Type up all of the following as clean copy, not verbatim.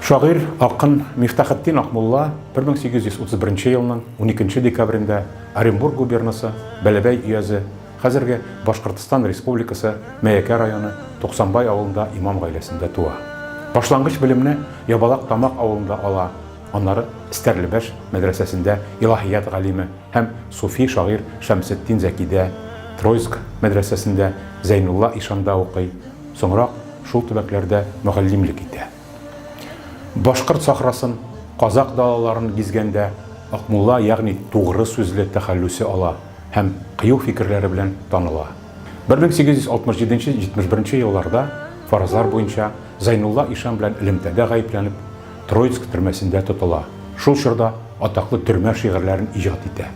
Шагыйрь Акын Мифтахетдин Акмулла 1831 елның 12 декабрендә Оренбург губернасы Бәләбәй өязе, хәзерге Башкортстан Республикасы Мәякә районы Туксанбай авылында имам гаиләсендә туа. Башлангыч белемне Ябалак Тамак авылында ала, аннары Стәрлебәш мәдрәсәсендә илаһият галиме һәм суфи шагыйрь Шәмсетдин Зәкидә, Троицк мәдрәсәсендә Зәйнулла Ишанда укый, соңрак шул төбәкләрдә мөгаллимлек итә. Башкорт сахрасын, Казак далаларын гизгәндә Акмулла, ягъни тугры сүзле тәхәллүсе ала һәм кыю фикерләре белән таныла. 1867-71 елларда фаразлар буенча Зәйнулла Ишан белән элемтәдә гаепләнеп, Троицк төрмәсендә тотыла. Шул чорда атаклы төрмә шигырьләрен иҗат итә.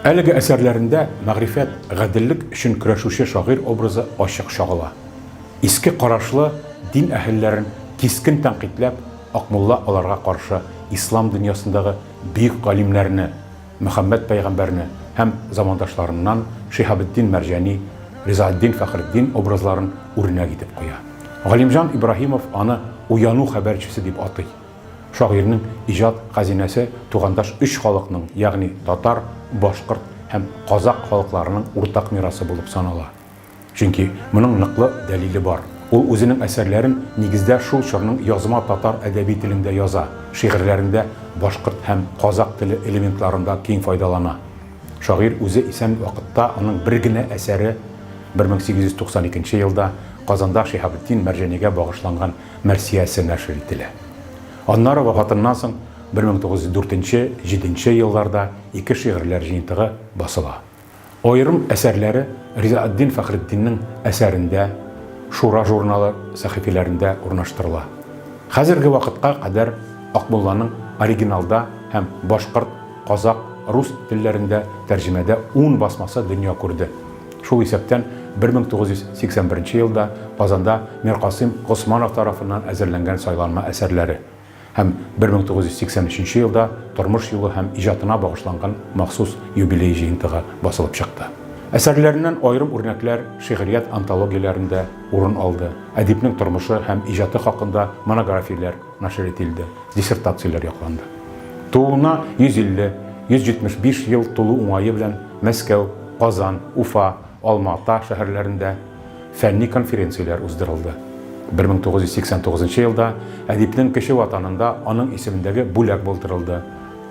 Әлеге әсәрләрендә мәгърифәт, гаделлек өчен көрәшүче шагыйрь образы ачык чагыла. Иске карашлы дин әһелләрен кискен тәнкыйтьләп, Акмулла аларга каршы ислам дөньясындагы бөек галимнәрне, Мөхәммәд пәйгамбәрне һәм замандашларыннан Шиһабетдин Мәрҗани, Ризаэддин Фәхретдин образларын үрнәк итеп куя. Галимҗан Ибраһимов аны уяну хәбәрчесе дип атый. Шагыйрьнең иҗат хәзинәсе тугандаш өч халыкның, ягъни татар, башкорт һәм казак халыкларының уртак мирасы булып санала. Чөнки моның ныклы дәлиле бар. Ул үзенең әсәрләрен нигездә шул чорның язма татар әдәби телендә яза, шигырьләрендә башкорт һәм казак теле элементларында киң файдалана. Шагыйрь үзе исән вакытта аның бер генә әсәре 1892 елда Казанда Шиһабетдин Мәрҗанигә багышланган Мәрсиясе нәшр ителә. Аннары вафатыннан соң 1904-7 елларда ике шигырьләр җыентыгы басыла. Аерым әсәрләре Ризаэддин Фәхретдиннең әсәрендә, Шура журналы сәхифәләрендә урнаштырыла. Хәзерге вакытка кадәр Акмулланың оригиналда һәм башкорт, казак, рус телләрендә тәрҗемәдә 10 басмасы дөнья күрде. Шул исәптән 1981 елда Казанда Миркасым Госманов тарафыннан әзерләнгән сайланма әсәрләре һәм 1983 елда тормыш юлы һәм иҗатына багышланган махсус юбилей җыентыгы басылып чыкты. Әсәрләреннән аерым үрнәкләр шигърият антологияләрендә урын алды. Әдипнең тормышы һәм иҗаты хакында монографияләр нәшр ителде, диссертацияләр якланды. Тууына 150-175 ел тулу уңае белән Мәскәү, Казан, Уфа, Алмата шәһәрләрендә фәнни конференцияләр уздырылды. 1989 елда әдипнең кече ватанында аның исемендәге бүләк булдырылды.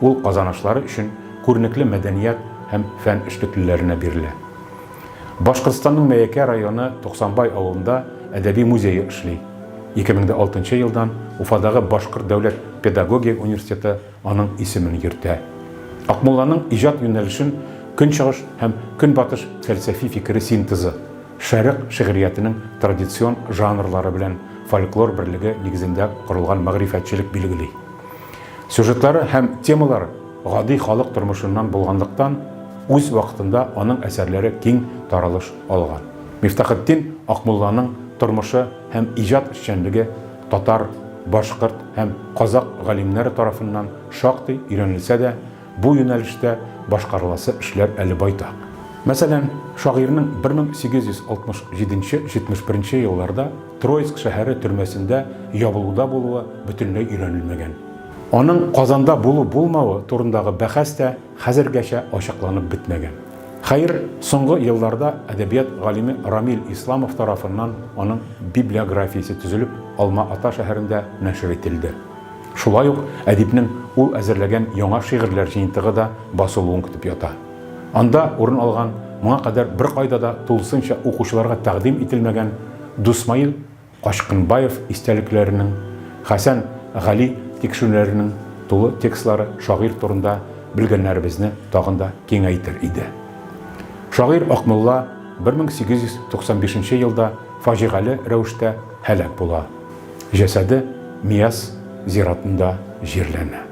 Ул казанышлары өчен күренекле мәдәният һәм фән эшлеклеләренә бирелә. Башкортстанның Мәякә районы Туксанбай авылында әдәби музее эшли. 2006 елдан Уфадагы Башкорт дәүләт педагогия университеты аның исемен йөртә. Акмулланың иҗат юнәлешен көнчыгыш һәм көнбатыш фәлсәфи фикере синтезы, шәрык шигъриятының традицион жанрлары белән фольклор берлеге нигезендә корылган мәгърифәтчелек билгели. Сюжетлары һәм темалары гади халык тормышыннан булганлыктан үз вакытында аның әсәрләре киң таралыш алган. Мифтахетдин Акмулланың тормышы һәм иҗат эшчәнлеге татар, башкорт һәм казак галимнәре тарафыннан шактый өйрәнелсә дә, бу юнәлештә башкарыласы эшләр әле байтак. Мәсәлән, шагыйрьнең 1877-71 елларда Троицк шәһәре төрмәсендә ябылуда булуы бөтенләй өйрәнелмәгән. Аның Казанда булу-булмавы турындагы бәхәс тә хәзергәчә ачыкланып бетмәгән. Хәер, соңгы елларда әдәбият галиме Рамил Исламов тарафыннан аның библиографиясе төзелеп, Алма-Ата шәһәрендә нәшр ителде. Шулай ук әдипнең ул әзерләгән яңа шигырьләр җыентыгы да басылуын көтеп ята. Анда урын алган, моңа кадәр бер кайда да тулысынча укучыларга тәкъдим ителмәгән Дусмаил Кашкынбаев истәлекләренең, Хәсән Гали тикшүләренең тулы текстлары шагыйрь турында белгәннәребезне тагын да киңәйтер иде. Шагыйрь Акмулла 1895 елда фаҗигале рәвештә һәлак була. Җәсәде Мияс зиратында җирләнә.